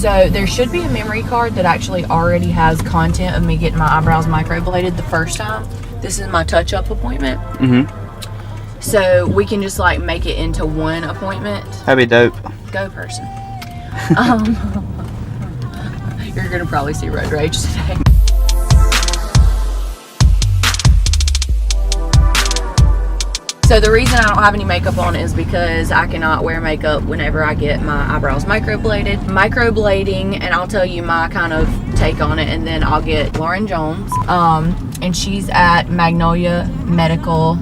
So there should be a memory card that actually already has content of me getting my eyebrows microbladed the first time. This is my touch-up appointment. So we can just like make it into one appointment. That'd be dope. Go person. You're gonna probably see road rage today. So the reason I don't have any makeup on is because I cannot wear makeup whenever I get my eyebrows microbladed. Microblading, and I'll tell you my kind of take on it, and then I'll get Lauren Jones. And she's at Magnolia Medical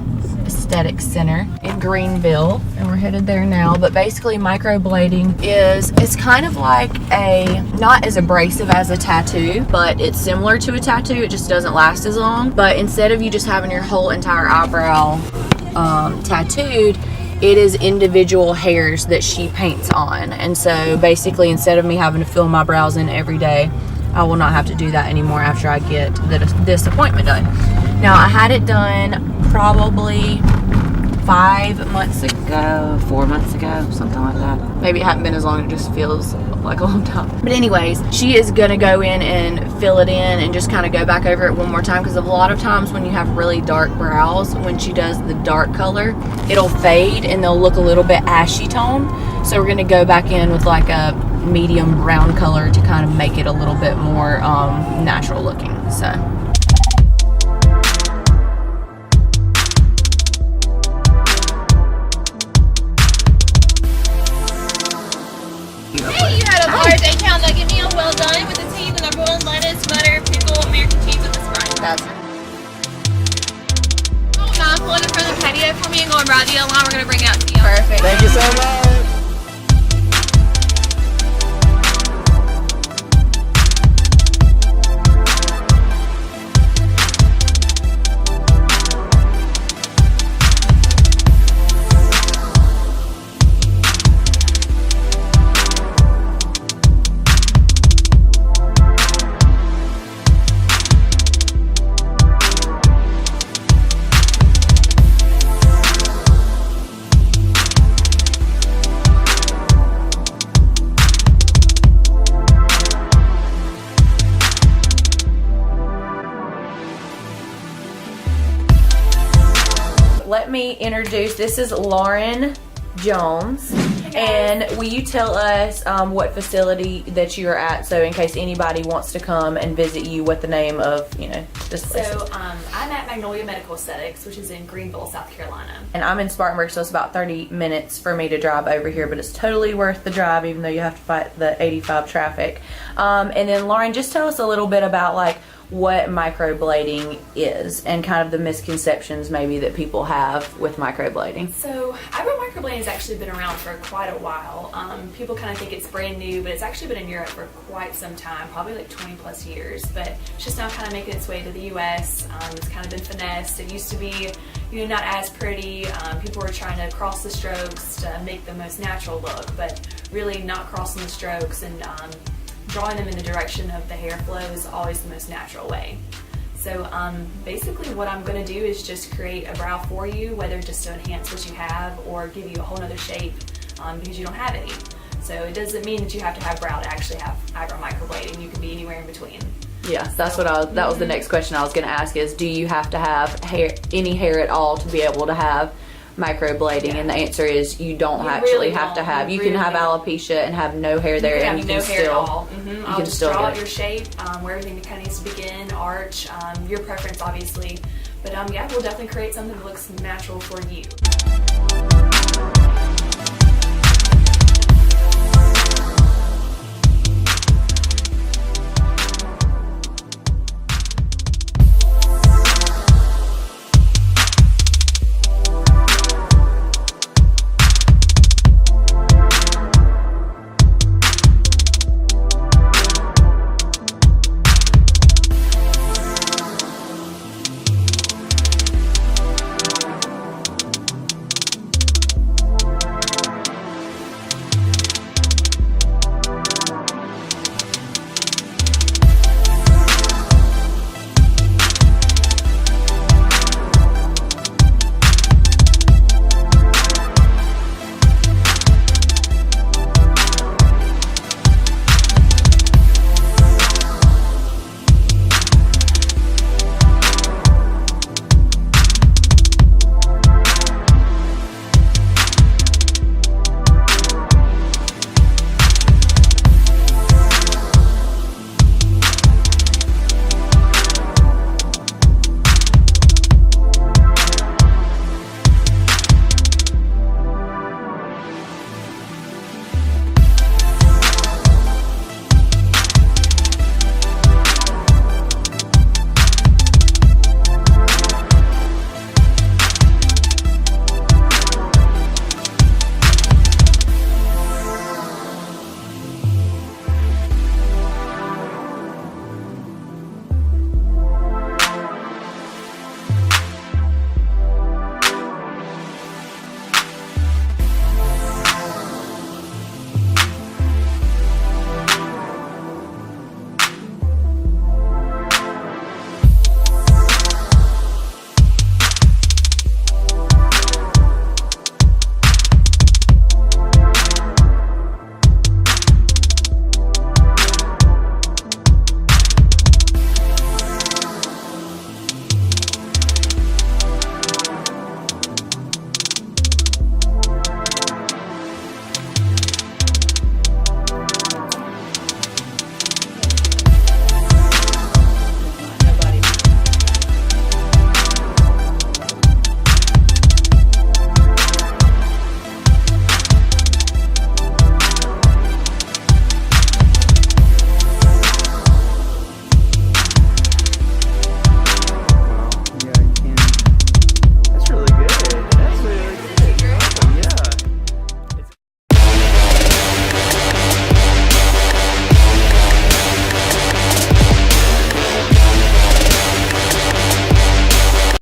Aesthetics Center in Greenville, and we're headed there now. But basically microblading it's kind of like not as abrasive as a tattoo, but it's similar to a tattoo. It just doesn't last as long. But instead of you just having your whole entire eyebrow tattooed, it is individual hairs that she paints on. And so basically, instead of me having to fill my brows in every day, I will not have to do that anymore after I get this appointment done. Now, I had it done probably 5 months ago, 4 months ago, something like that. Maybe it hadn't been as long, it just feels like a long time. But anyways, she is gonna go in and fill it in and just kind of go back over it one more time, because a lot of times when you have really dark brows, when she does the dark color, it'll fade and they'll look a little bit ashy tone. So we're gonna go back in with like a medium brown color to kind of make it a little bit more natural looking. So hey, you had a large 8-pound nugget meal, well done, with the tea, the number one lettuce, butter, pickle, American cheese with the Sprite. that's Now pull it in front of the patio for me and go and ride the yellow line. We're going to bring it out to you. perfect. Thank you so much. Let me introduce, this is Lauren Jones. And will you tell us what facility that you're at, so in case anybody wants to come and visit you, what the name of, this place is? So I'm at Magnolia Medical Aesthetics, which is in Greenville, South Carolina. And I'm in Spartanburg, so it's about 30 minutes for me to drive over here, but it's totally worth the drive, even though you have to fight the 85 traffic. And then Lauren, just tell us a little bit about like what microblading is and kind of the misconceptions maybe that people have with microblading. So eyebrow microblading has actually been around for quite a while. People kind of think it's brand new, but it's actually been in Europe for quite some time, probably like 20 plus years. But it's just now kind of making its way to the US. It's kind of been finessed. It used to be, not as pretty. People were trying to cross the strokes to make the most natural look, but really not crossing the strokes and drawing them in the direction of the hair flow is always the most natural way. So basically what I'm going to do is just create a brow for you, whether just to enhance what you have or give you a whole nother shape because you don't have any. So it doesn't mean that you have to have brow to actually have eyebrow microblading. You can be anywhere in between. Yeah, that's what that was the next question I was going to ask is, do you have to have any hair at all to be able to have microblading? Yeah. And the answer is you don't have to have. You can have alopecia and have no hair there, and you can hair still. At all. I'll just draw out your shape, where everything kind of needs to begin, arch, your preference obviously. But yeah, we'll definitely create something that looks natural for you.